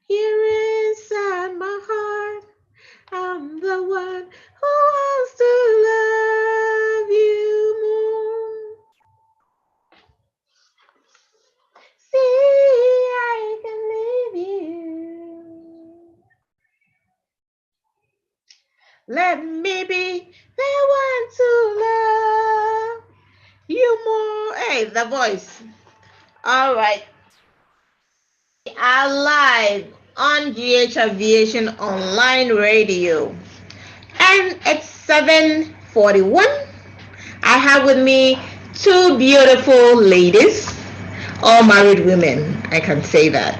Here inside my heart, I'm the one who wants to love you more. See, I can leave you. Let me be the one to love you more. Hey, the voice. All right. We are live on GH-Aviation online radio. And it's 7:41. I have with me two beautiful ladies, all married women. I can say that.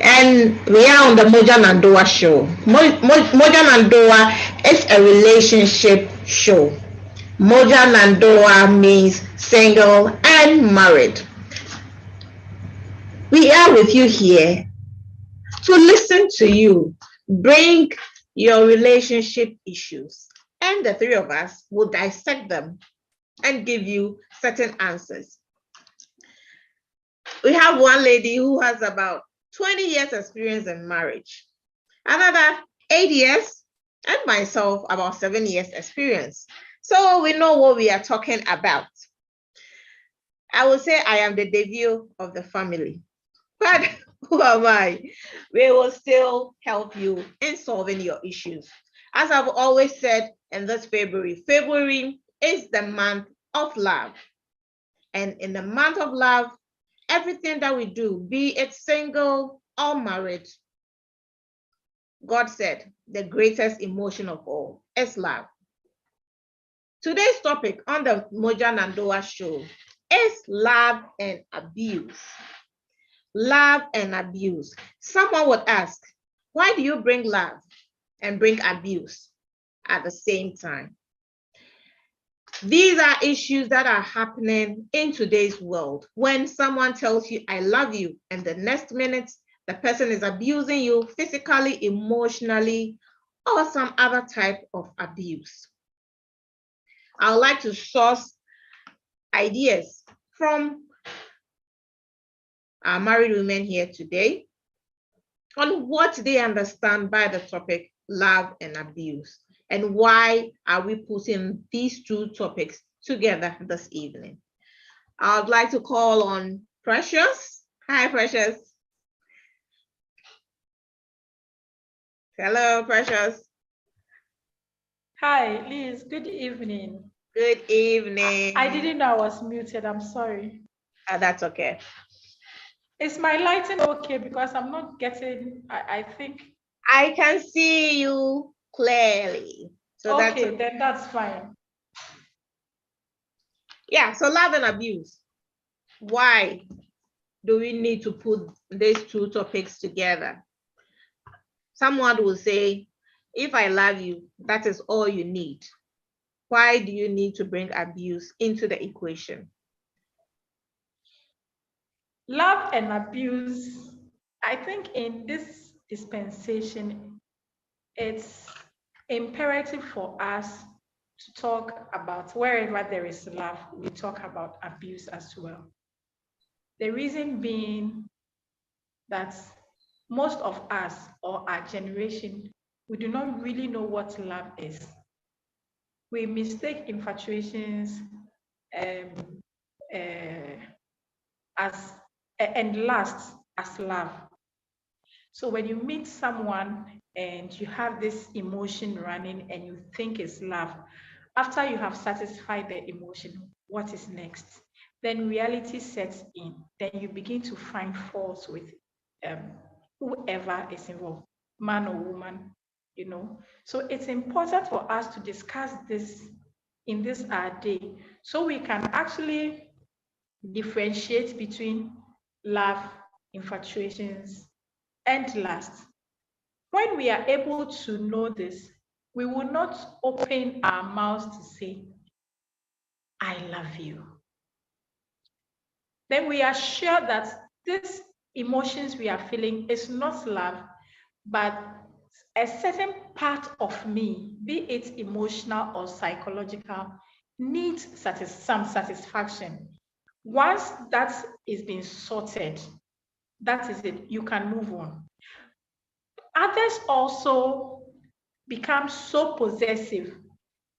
And we are on the Moja and Ndoa show. Moja and Ndoa is a relationship show. Moja and Ndoa means single and married. We are with you here to listen to you, bring your relationship issues, and the three of us will dissect them and give you certain answers. We have one lady who has about 20 years experience in marriage, another 8 years, and myself about 7 years experience. So we know what we are talking about. I would say I am the debut of the family, but who am I? We will still help you in solving your issues. As I've always said in this February is the month of love. And in the month of love, everything that we do, be it single or married, God said the greatest emotion of all is love. Today's topic on the Moja and Ndoa show is love and abuse. Love and abuse. Someone would ask, why do you bring love and bring abuse at the same time? These are issues that are happening in today's world. When someone tells you, I love you, and the next minute, the person is abusing you physically, emotionally, or some other type of abuse. I would like to source ideas from our married women here today on what they understand by the topic love and abuse, and why are we putting these two topics together this evening. I would like to call on Precious. Hi, Precious. Hello, Precious. Hi, Liz. Good evening. Good evening. I didn't know I was muted. I'm sorry. That's okay. Is my lighting okay? Because I'm not getting, I think. I can see you clearly. So okay, then that's fine. Yeah, so love and abuse. Why do we need to put these two topics together? Someone will say, if I love you, that is all you need. Why do you need to bring abuse into the equation? Love and abuse, I think in this dispensation, it's imperative for us to talk about wherever there is love, we talk about abuse as well. The reason being that most of us or our generation, we do not really know what love is. We mistake infatuations as and lust as love. So when you meet someone and you have this emotion running and you think it's love, after you have satisfied the emotion, what is next? Then reality sets in. Then you begin to find faults with whoever is involved, man or woman, So it's important for us to discuss this in this our day, so we can actually differentiate between love, infatuations, and lust. When we are able to know this, we will not open our mouths to say, I love you. Then we are sure that these emotions we are feeling is not love, but a certain part of me, be it emotional or psychological, needs some satisfaction. Once that is being sorted, that is it, you can move on. Others also become so possessive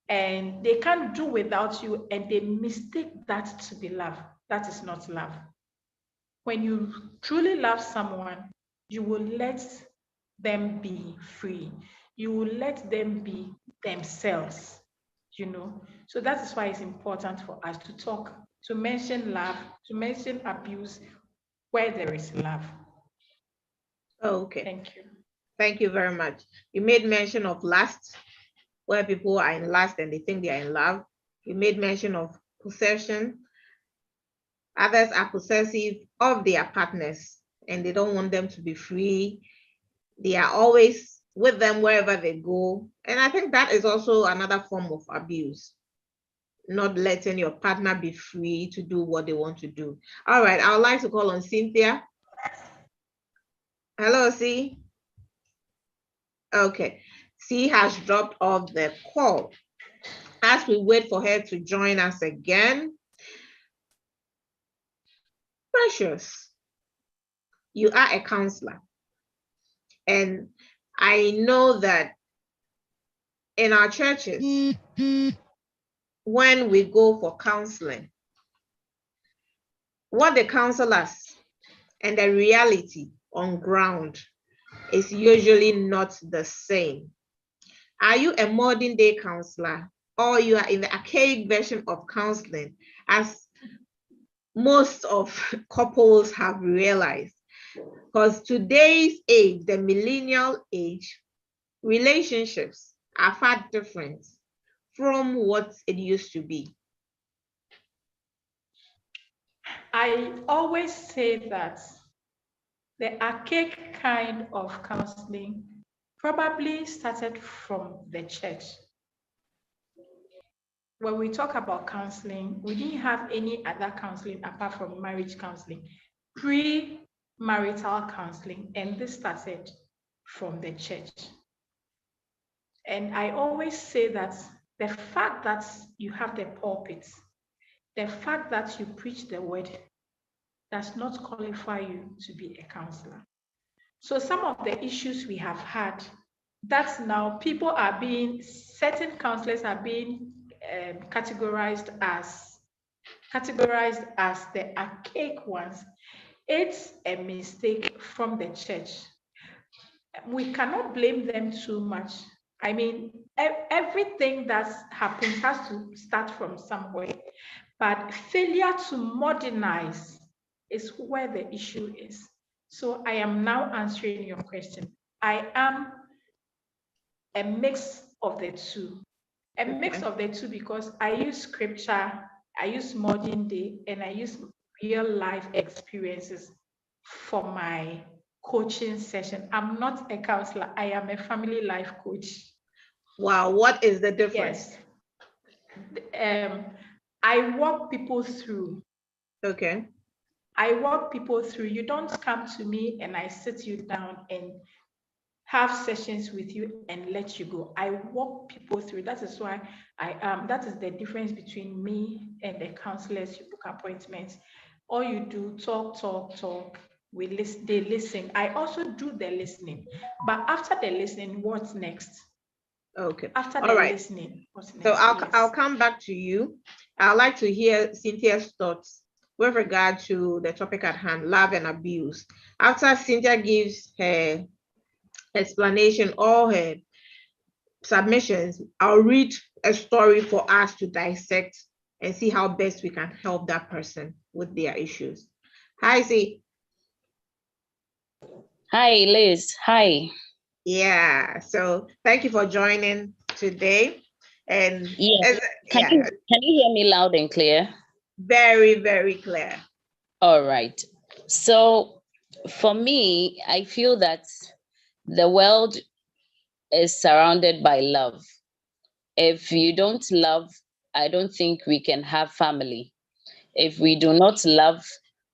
and they can't do without you, and they mistake that to be love. That is not love. When you truly love someone, you will let them be free. You will let them be themselves, you know. So that is why it's important for us to talk, to mention love, to mention abuse where there is love. Oh, okay. Thank you. Thank you very much. You made mention of lust, where people are in lust and they think they are in love. You made mention of possession. Others are possessive of their partners and they don't want them to be free. They are always with them wherever they go. And I think that is also another form of abuse, not letting your partner be free to do what they want to do. All right, I would like to call on Cynthia. Hello, C. Okay, C has dropped off the call. As we wait for her to join us again, Precious, you are a counselor. And I know that in our churches, when we go for counseling, what the counselors and the reality on ground is usually not the same. Are you a modern day counselor, or you are in the archaic version of counseling, as most of couples have realized? Because today's age, the millennial age, relationships are far different from what it used to be. I always say that the archaic kind of counseling probably started from the church. When we talk about counseling, we didn't have any other counseling apart from marriage counseling, pre-marital counseling, and this started from the church. And I always say that the fact that you have the pulpit, the fact that you preach the word does not qualify you to be a counselor. So some of the issues we have had, that now people are being, certain counselors are being categorized as the archaic ones. It's a mistake from the church. We cannot blame them too much. I mean, everything that happens has to start from somewhere. But failure to modernize is where the issue is. So I am now answering your question. I am a mix of the two. A mix of the two because I use scripture, I use modern day, and I use real life experiences for my coaching session. I'm not a counselor, I am a family life coach. Wow, what is the difference? Yes. I walk people through. Okay. I walk people through. You don't come to me and I sit you down and have sessions with you and let you go. I walk people through. That is why that is the difference between me and the counselors. You book appointments. All you do, talk. We listen, they listen. I also do the listening. But after the listening, what's next? Okay. After All the right. listening, what's next? So Yes. I'll come back to you. I'd like to hear Cynthia's thoughts with regard to the topic at hand, love and abuse. After Cynthia gives her explanation or her submissions, I'll read a story for us to dissect and see how best we can help that person with their issues. Hi, Z. Hi, Liz. Hi. Yeah, so thank you for joining today. And Yes. Can you hear me loud and clear? Very, very clear. All right. So for me, I feel that the world is surrounded by love. If you don't love, I don't think we can have family. If we do not love,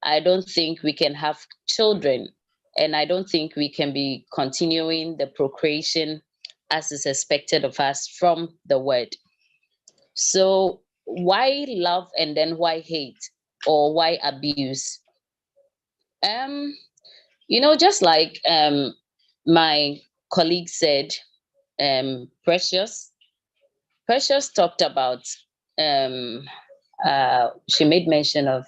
I don't think we can have children. And I don't think we can be continuing the procreation as is expected of us from the word. So why love and then why hate or why abuse? Um, just like my colleague said, Precious talked about, she made mention of,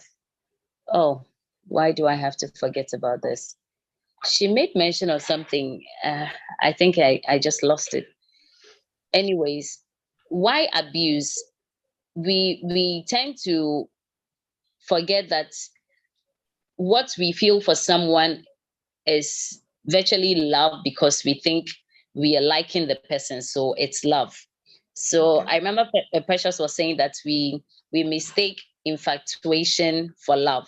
oh, why do I have to forget about this? She made mention of something. I think I just lost it. Anyways, why abuse? We tend to forget that what we feel for someone is virtually love, because we think we are liking the person, so it's love. So Okay. I remember Precious was saying that we mistake infatuation for love.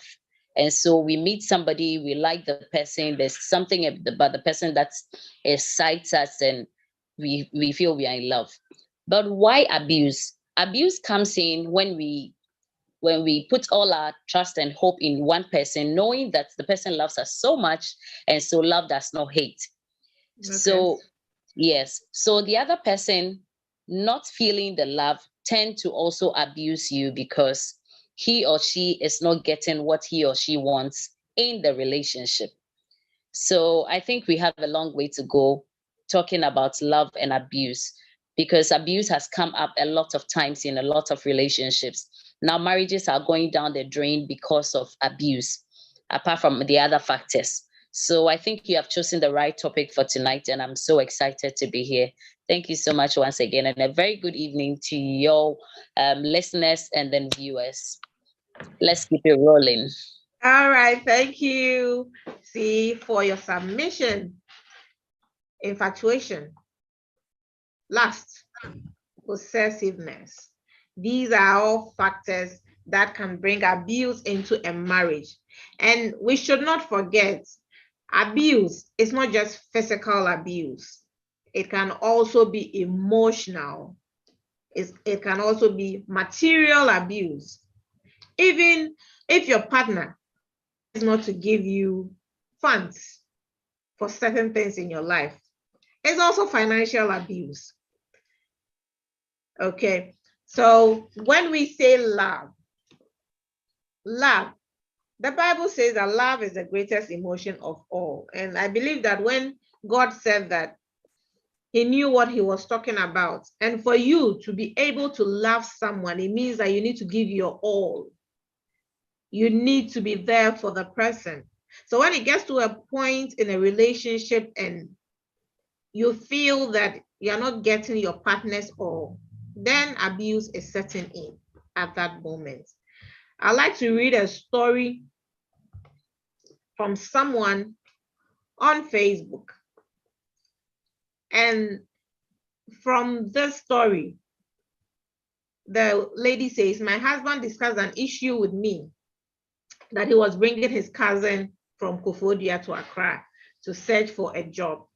And so we meet somebody, we like the person, there's something about the person that excites us, and we feel we are in love. But why abuse? Abuse comes in when we put all our trust and hope in one person, knowing that the person loves us so much, and so love does not hate. Okay. So yes, so the other person not feeling the love tend to also abuse you, because he or she is not getting what he or she wants in the relationship. So I think we have a long way to go talking about love and abuse, because abuse has come up a lot of times in a lot of relationships. Now marriages are going down the drain because of abuse, apart from the other factors. So I think you have chosen the right topic for tonight, and I'm so excited to be here. Thank you so much once again, and a very good evening to your listeners and then viewers. Let's keep it rolling. All right. Thank you, C, for your submission. Infatuation, lust, possessiveness. These are all factors that can bring abuse into a marriage. And we should not forget, abuse is not just physical abuse. It can also be emotional. It can also be material abuse. Even if your partner is not to give you funds for certain things in your life, it's also financial abuse. Okay, so when we say love, the Bible says that love is the greatest emotion of all. And I believe that when God said that, he knew what he was talking about. And for you to be able to love someone, it means that you need to give your all. You need to be there for the person. So when it gets to a point in a relationship and you feel that you're not getting your partner's all, then abuse is setting in at that moment. I'd like to read a story from someone on Facebook. And from this story, the lady says, my husband discussed an issue with me that he was bringing his cousin from Kofodia to Accra to search for a job.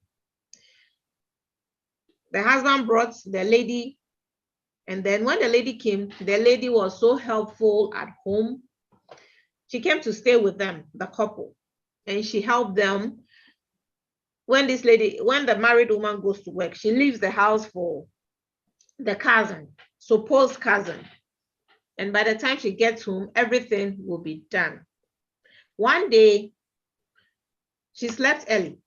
The husband brought the lady, and then when the lady came, the lady was so helpful at home. She came to stay with them, the couple, and she helped them. When the married woman goes to work, she leaves the house for the cousin, supposed cousin. And by the time she gets home, everything will be done. One day, she slept early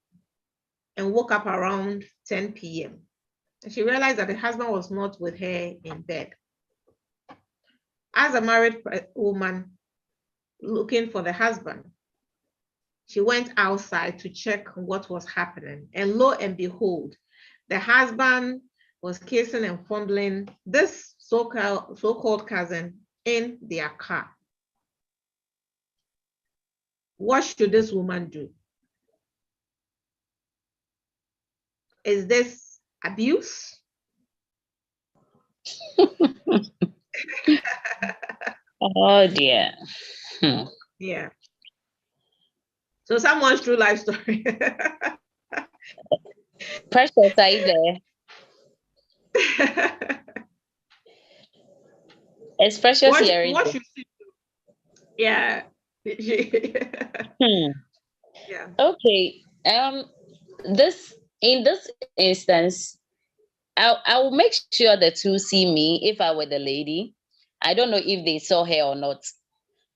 and woke up around 10 p.m. And she realized that the husband was not with her in bed. As a married woman looking for the husband, she went outside to check what was happening. And lo and behold, the husband was kissing and fondling this so-called cousin in their car. What should this woman do? Is this abuse? Oh dear. Yeah. So someone's true life story. Precious, are you there? It's Precious hearing. What should she do? Yeah. Yeah. Okay. In this instance, I will make sure the two see me if I were the lady. I don't know if they saw her or not,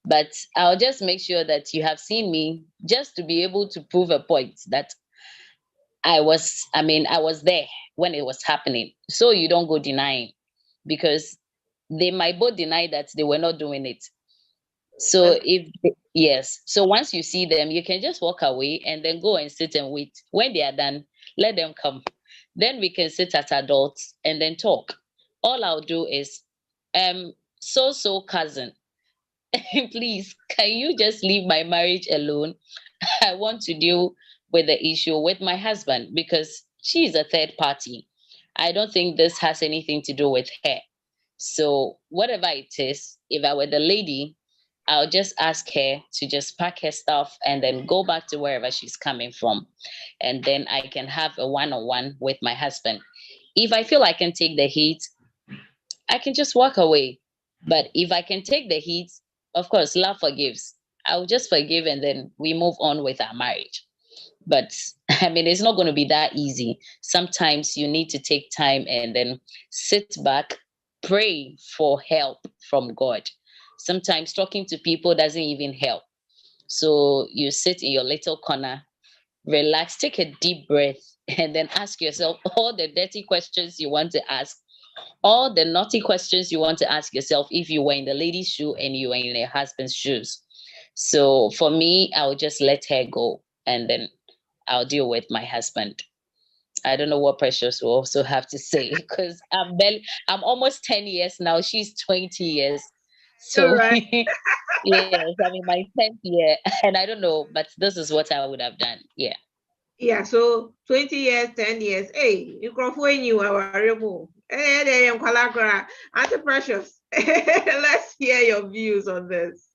but I'll just make sure that you have seen me, just to be able to prove a point that I was there when it was happening. So you don't go denying, because they might both deny that they were not doing it. So yes, so once you see them, you can just walk away and then go and sit and wait. When they are done, let them come. Then we can sit as adults and then talk. All I'll do is, so cousin, please, can you just leave my marriage alone? I want to deal with the issue with my husband, because she's a third party. I don't think this has anything to do with her. So whatever it is, if I were the lady, I'll just ask her to just pack her stuff and then go back to wherever she's coming from. And then I can have a one-on-one with my husband. If I feel I can take the heat, I can just walk away. But if I can take the heat, of course, love forgives. I'll just forgive and then we move on with our marriage. But it's not going to be that easy. Sometimes you need to take time and then sit back, pray for help from God. Sometimes talking to people doesn't even help. So you sit in your little corner, relax, take a deep breath, and then ask yourself all the dirty questions you want to ask, all the naughty questions you want to ask yourself if you were in the lady's shoe and you were in your husband's shoes. So for me, I'll just let her go and then I'll deal with my husband. I don't know what Precious will also have to say, because I'm almost 10 years now. She's 20 years. So right. yes, I'm in my 10th year and I don't know, but this is what I would have done. Yeah. Yeah, so 20 years, 10 years. Hey, you can find you our remove. Hey, Auntie Precious. Let's hear your views on this.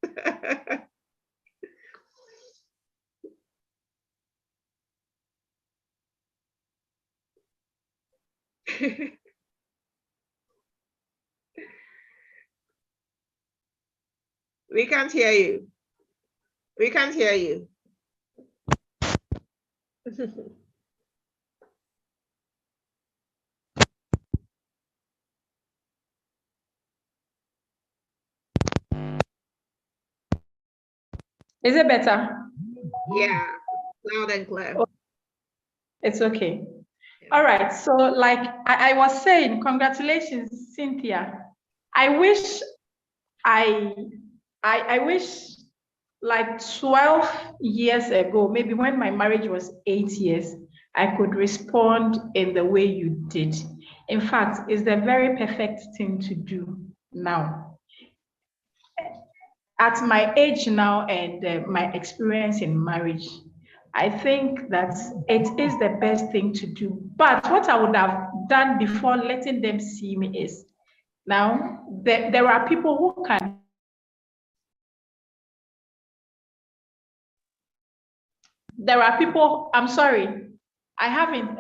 We can't hear you. We can't hear you. Is it better? Yeah, loud and clear. It's okay. All right. So like I was saying, congratulations, Cynthia. I wish I wish like 12 years ago, maybe when my marriage was 8 years, I could respond in the way you did. In fact, it's the very perfect thing to do now. At my age now and my experience in marriage, I think that it is the best thing to do. But what I would have done before letting them see me is, now there are people who can. There are people, I'm sorry, I haven't,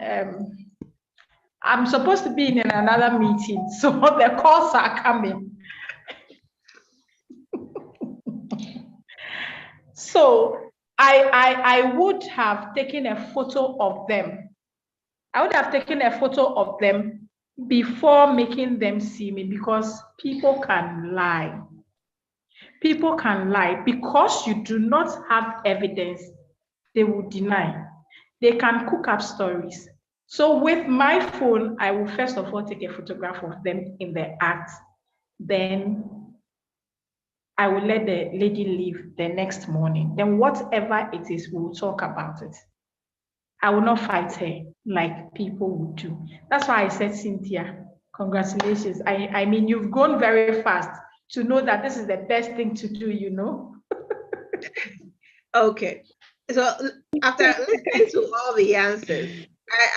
I'm supposed to be in another meeting, so the calls are coming. So I would have taken a photo of them. I would have taken a photo of them before making them see me, because people can lie. People can lie because you do not have evidence. They will deny. They can cook up stories. So with my phone, I will first of all take a photograph of them in the act. Then I will let the lady leave the next morning. Then whatever it is, we will talk about it. I will not fight her like people would do. That's why I said, Cynthia, congratulations. I mean, you've gone very fast to know that this is the best thing to do, you know? Okay. So after listening to all the answers,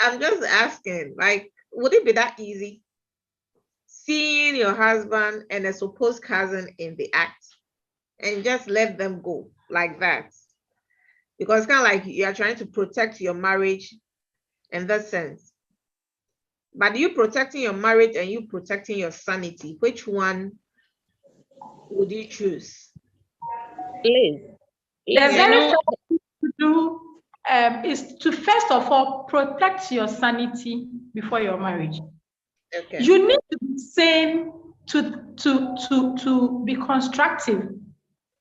I'm just asking, like, would it be that easy? Seeing your husband and a supposed cousin in the act and just let them go like that? Because it's kind of like you are trying to protect your marriage in that sense. But you protecting your marriage and you protecting your sanity, which one would you choose? Liz, The you very know, first thing to do is to first of all protect your sanity before your marriage. Okay. You need to be sane to be constructive.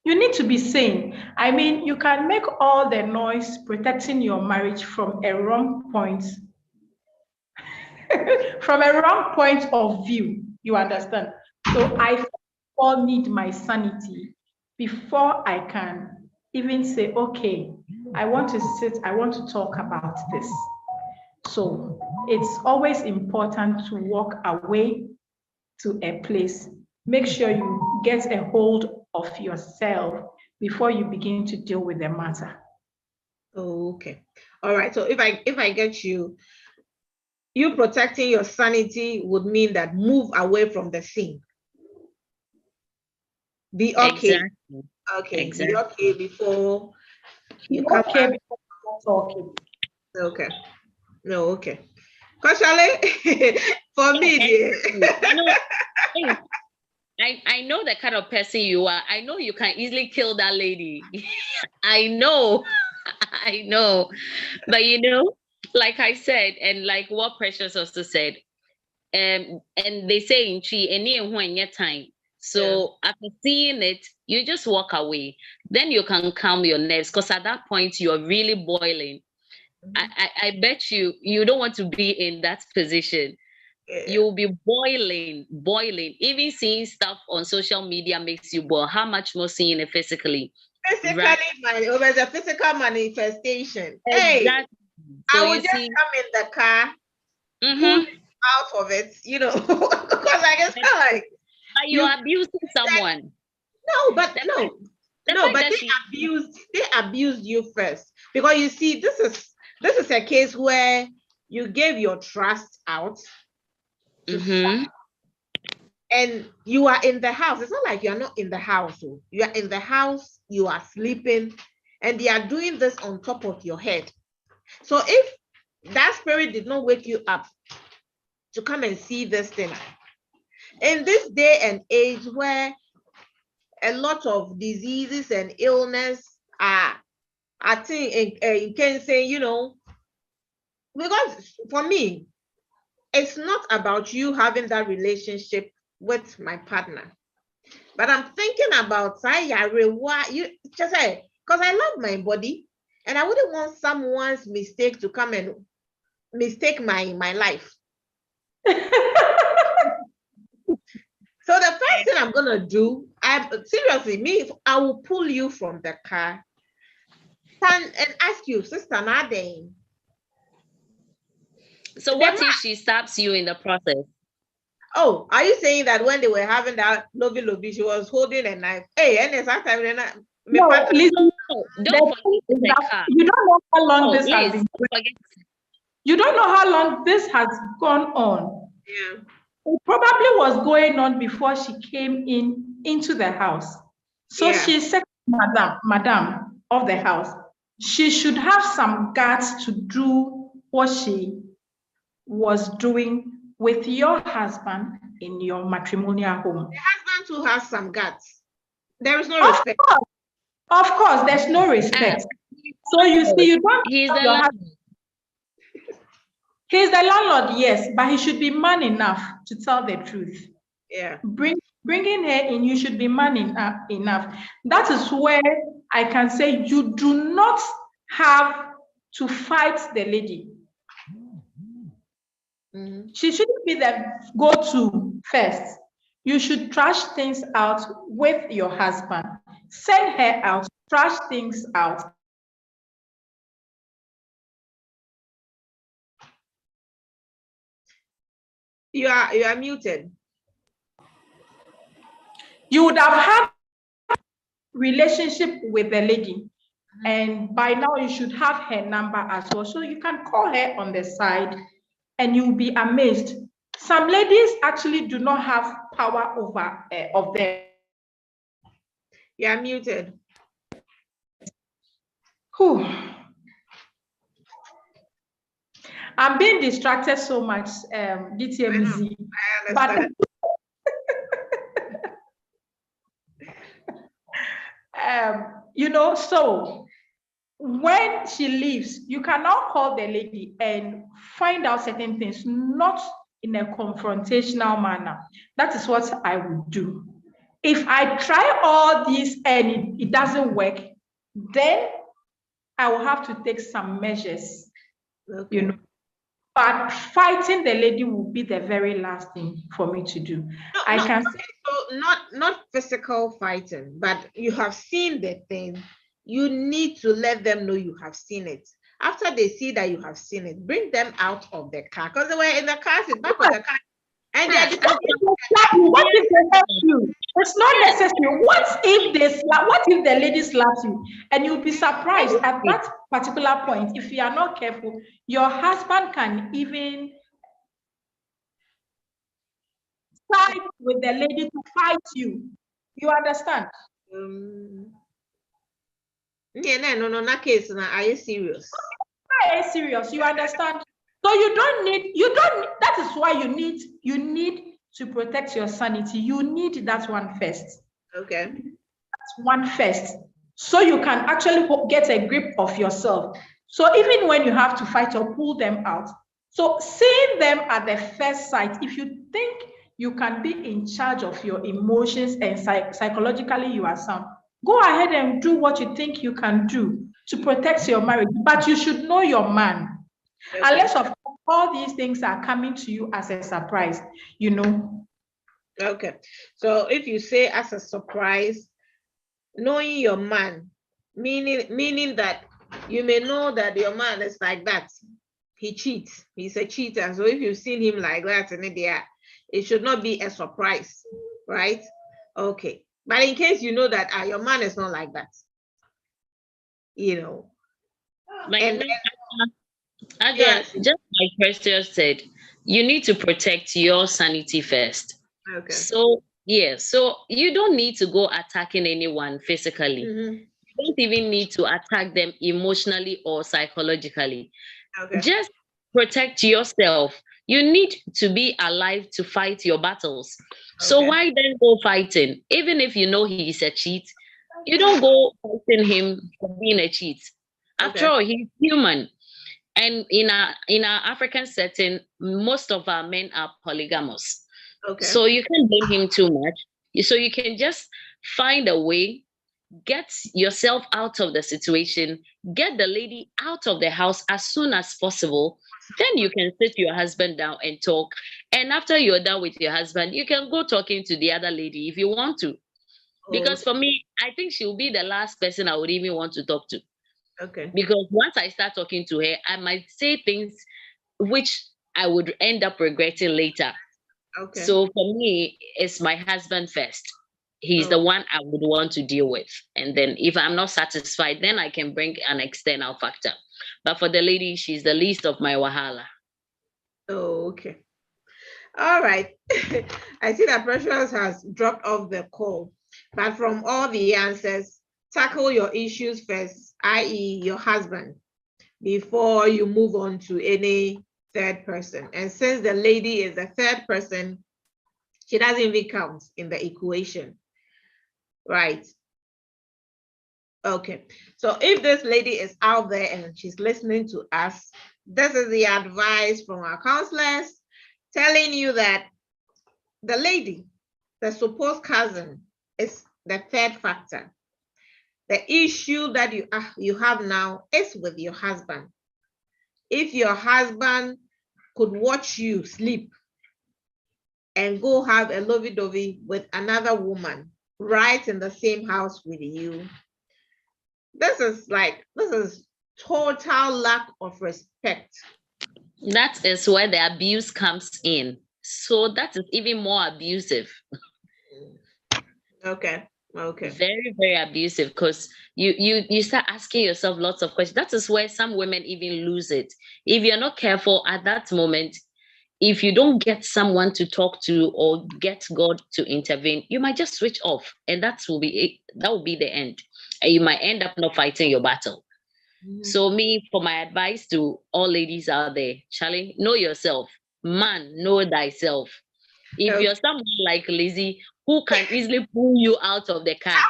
You need to be sane. I mean, you can make all the noise protecting your marriage from a wrong point, from a wrong point of view. You understand? So I all need my sanity before I can even say, okay, I want to sit, I want to talk about this. So it's always important to walk away to a place. Make sure you get a hold of yourself before you begin to deal with the matter. Okay. All right. So if I get you protecting your sanity would mean that move away from the scene. Be okay. Exactly. Okay. Exactly. Be okay before you Be come okay back. before you start talking. Okay. No, okay. Because for me, Hey, I know the kind of person you are. I know you can easily kill that lady. I know. I know. But like I said, and like what Precious also said, and they say in Chi, when your time. So after seeing it, you just walk away. Then you can calm your nerves because at that point you're really boiling. I bet you don't want to be in that position. You'll be boiling. Even seeing stuff on social media makes you boil. How much more seeing it physically? Physically, right? there's a physical manifestation. Exactly. Hey, So I would just come in the car, pull out of it, because I just feel like you're abusing someone. No, but they abused you first, because you see, this is a case where you gave your trust out to someone, and you are in the house. It's not like you're not in the house. You are in the house, you are sleeping, and they are doing this on top of your head. So if that spirit did not wake you up to come and see this thing, in this day and age where a lot of diseases and illness are, I think, you can say, because for me, it's not about you having that relationship with my partner, but I'm thinking about you just say, because I love my body, and I wouldn't want someone's mistake to come and mistake my life. So the first thing I'm gonna do, I will pull you from the car and ask you, Sister Nadine. So what if she stabs you in the process? Oh, are you saying that when they were having that lovey, she was holding a knife? Hey, and it's after no, please, don't forget the car. You don't know how long this has been. You don't know how long this has gone on. Yeah. It probably was going on before she came into the house. So she's second madam of the house. She should have some guts to do what she was doing with your husband in your matrimonial home. The husband too has some guts. There is no respect. Of course, there's no respect. So you see, you don't. He's the landlord. He's the landlord, yes, but he should be man enough to tell the truth. Yeah. Bringing her in, you should be man enough. That is where I can say you do not have to fight the lady. She shouldn't be the go-to first. You should trash things out with your husband. Send her out, trash things out. You are muted. You would have had a relationship with the lady, and by now you should have her number as well, so you can call her on the side and you'll be amazed. Some ladies actually do not have power over of them. You are muted. Whew. I'm being distracted so much, DTMZ. I understand. But, so when she leaves, you can now call the lady and find out certain things, not in a confrontational manner. That is what I would do. If I try all these and it doesn't work, then I will have to take some measures, you know. But fighting the lady will be the very last thing for me to do. I can say, so not physical fighting, but you have seen the thing. You need to let them know you have seen it. After they see that you have seen it, bring them out of the car, because they were in the car, sit back of the car, and they're what if they help you? It's not necessary. What if they slap? What if the lady slaps you? And you'll be surprised at that particular point. If you are not careful, your husband can even side with the lady to fight you. You understand? Yeah, no, that case. Now, are you serious? Very serious. You understand? So that is why you need to protect your sanity. You need that one first. Okay. That's one first. So you can actually get a grip of yourself. So even when you have to fight or pull them out, so seeing them at the first sight, if you think you can be in charge of your emotions and psychologically you are sound, go ahead and do what you think you can do to protect your marriage. But you should know your man. Okay. Unless of all these things are coming to you as a surprise, you know. Okay. So if you say as a surprise, knowing your man, meaning that you may know that your man is like that. He cheats. He's a cheater. So if you've seen him like that in India, it should not be a surprise, right? Okay. But in case you know that your man is not like that, you know. Just like Precious said, you need to protect your sanity first. Okay. So you don't need to go attacking anyone physically. You don't even need to attack them emotionally or psychologically. Okay. Just protect yourself. You need to be alive to fight your battles. Okay. So why then go fighting? Even if you know he's a cheat, you don't go fighting him for being a cheat. After all, he's human. And in our African setting, most of our men are polygamous. Okay. So you can't blame him too much. So you can just find a way, get yourself out of the situation, get the lady out of the house as soon as possible. Then you can sit your husband down and talk. And after you're done with your husband, you can go talking to the other lady if you want to. Because for me, I think she'll be the last person I would even want to talk to. Okay. Because once I start talking to her, I might say things which I would end up regretting later. Okay. So for me, it's my husband first. He's the one I would want to deal with. And then if I'm not satisfied, then I can bring an external factor. But for the lady, she's the least of my wahala. Oh, okay. All right. I see that Precious has dropped off the call. But from all the answers, tackle your issues first, i.e. your husband, before you move on to any third person. And since the lady is the third person, she doesn't even count in the equation, right? Okay, so if this lady is out there and she's listening to us, this is the advice from our counselors telling you that the lady, the supposed cousin, is the third factor. The issue that you have now is with your husband. If your husband could watch you sleep and go have a lovey-dovey with another woman right in the same house with you, this is total lack of respect. That is where the abuse comes in. So that is even more abusive. Okay. Very, very abusive, because you start asking yourself lots of questions. That is where some women even lose it. If you're not careful at that moment, if you don't get someone to talk to or get God to intervene, you might just switch off, and that will be the end. And you might end up not fighting your battle. So for my advice to all ladies out there, Charlie, know yourself. Man, know thyself. If you're someone like Lizzie who can easily pull you out of the car,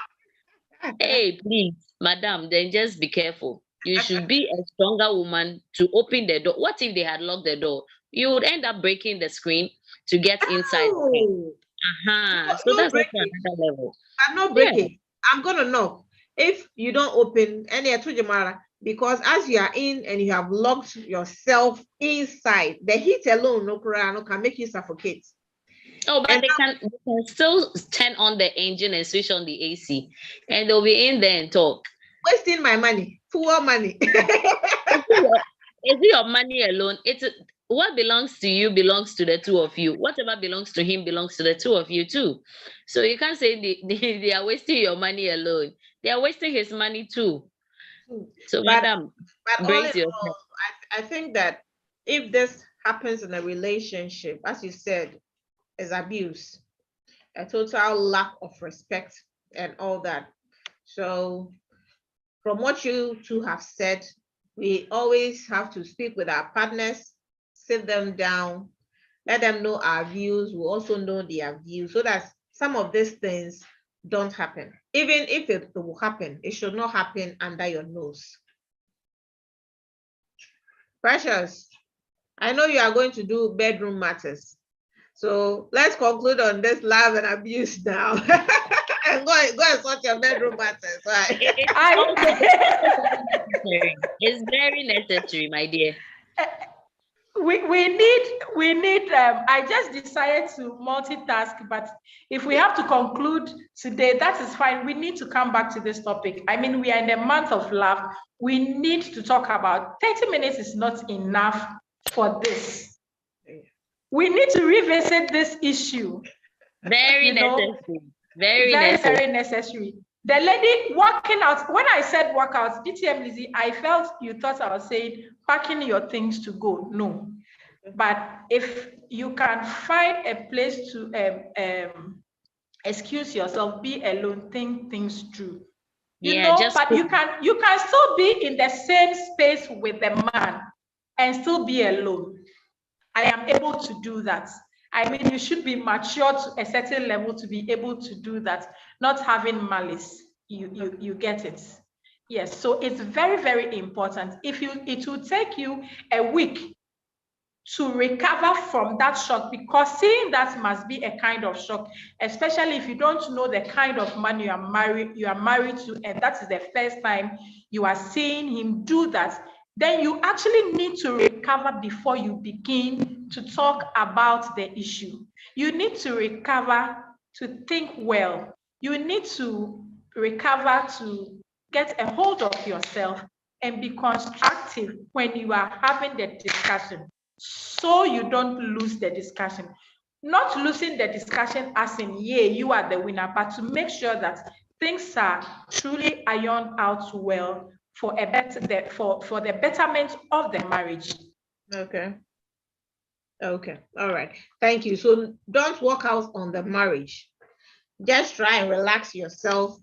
hey, please, madam, then just be careful. You should be a stronger woman to open the door. What if they had locked the door? You would end up breaking the screen to get inside. So No that's also breaking. another level. I'm not Yeah. breaking. I'm gonna knock. If you don't open any because as you are in and you have locked yourself inside, the heat alone no can make you suffocate. Oh, but And they can still turn on the engine and switch on the AC, and they'll be in there and talk. wasting my money, poor money. Is it your money alone? It's what belongs to you belongs to the two of you. Whatever belongs to him belongs to the two of you too. So you can't say they are wasting your money alone. They are wasting his money too. So, but madam, all in brace yourself. all, I think that if this happens in a relationship, as you said, is abuse, a total lack of respect and all that. So from what you two have said, we always have to speak with our partners, sit them down, let them know our views. We also know their views so that some of these things don't happen. Even if it will happen, it should not happen under your nose. Precious, I know you are going to do bedroom matters. So let's conclude on this love and abuse now. And go and sort your bedroom matters. Right? It's very necessary, my dear. We need I just decided to multitask, but if we have to conclude today, that is fine. We need to come back to this topic. I mean, we are in the month of love. We need to talk about 30 minutes is not enough for this. We need to revisit this issue. Very necessary. Very necessary. Very necessary. The lady walking out, when I said walk out, DTM Lizzie, I felt you thought I was saying packing your things to go. No. But if you can find a place to excuse yourself, be alone, think things through. You know, but you can still be in the same space with the man and still be alone. I am able to do that. I mean, you should be mature to a certain level to be able to do that, not having malice. You get it. Yes, so it's very, very important. It will take you a week to recover from that shock, because seeing that must be a kind of shock, especially if you don't know the kind of man you are married to, and that is the first time you are seeing him do that. Then you actually need to recover before you begin to talk about the issue. You need to recover to think well. You need to recover to get a hold of yourself and be constructive when you are having the discussion, so you don't lose the discussion. Not losing the discussion as in, yeah, you are the winner, but to make sure that things are truly ironed out well for the betterment of the marriage. Okay. Okay. All right. Thank you. So don't walk out on the marriage. Just try and relax yourself,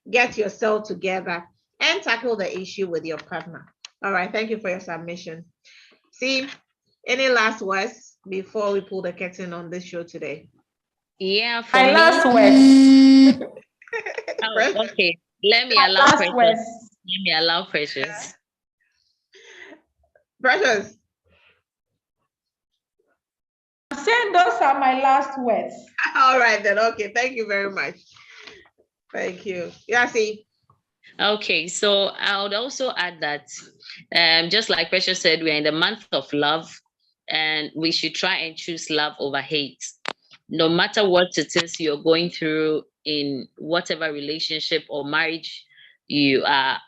get yourself together, and tackle the issue with your partner. All right. Thank you for your submission. See, any last words before we pull the curtain on this show today? Yeah, for my me. last words. Oh, okay. Let me allow Precious. Let me allow Precious. Precious. I'm saying those are my last words. All right then. Okay. Thank you very much. Thank you. Yeah, see. Okay, so I would also add that just like Precious said, we're in the month of love, and we should try and choose love over hate. No matter what it is you're going through in whatever relationship or marriage you are,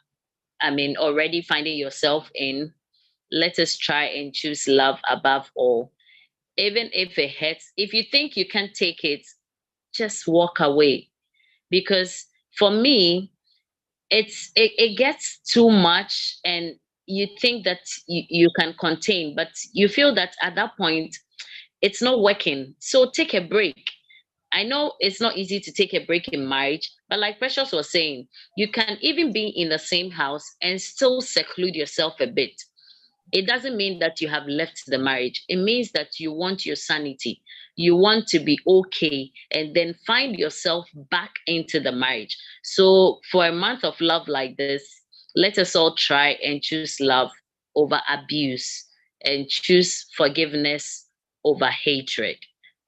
already finding yourself in, let us try and choose love above all. Even if it hurts, if you think you can't take it, just walk away. Because for me, it gets too much, and you think that you can contain, but you feel that at that point it's not working. So take a break. I know it's not easy to take a break in marriage, but like Precious was saying, you can even be in the same house and still seclude yourself a bit. It doesn't mean that you have left the marriage. It means that you want your sanity. You want to be okay and then find yourself back into the marriage. So for a month of love like this, let us all try and choose love over abuse and choose forgiveness over hatred.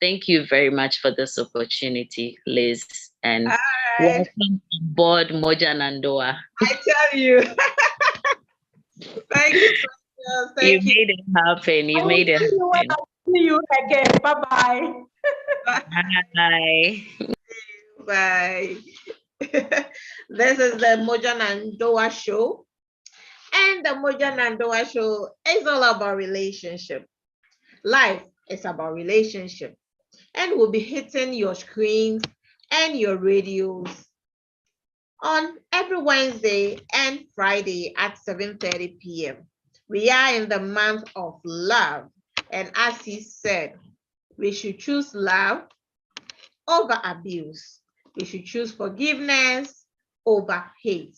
Thank you very much for this opportunity, Liz, and All right. welcome on board Moja and Ndoa. I tell you. Thank you, precious. You Thank you. made it happen. You I will made it see you when happen. I see you again. Bye-bye. Bye. Bye. This is the Moja and Ndoa show. And the Moja and Ndoa show is all about relationship. Life is about relationship. And we'll be hitting your screens and your radios on every Wednesday and Friday at 7:30 p.m. We are in the month of love. And as he said, we should choose love over abuse. We should choose forgiveness over hate.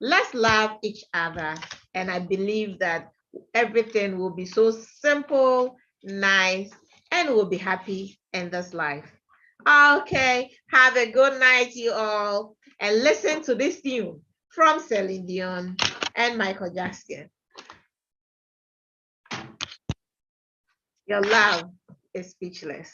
Let's love each other. And I believe that everything will be so simple, nice, and we'll be happy in this life. Okay, have a good night, you all. And listen to this tune from Celine Dion and Michael Jackson. Your love is speechless.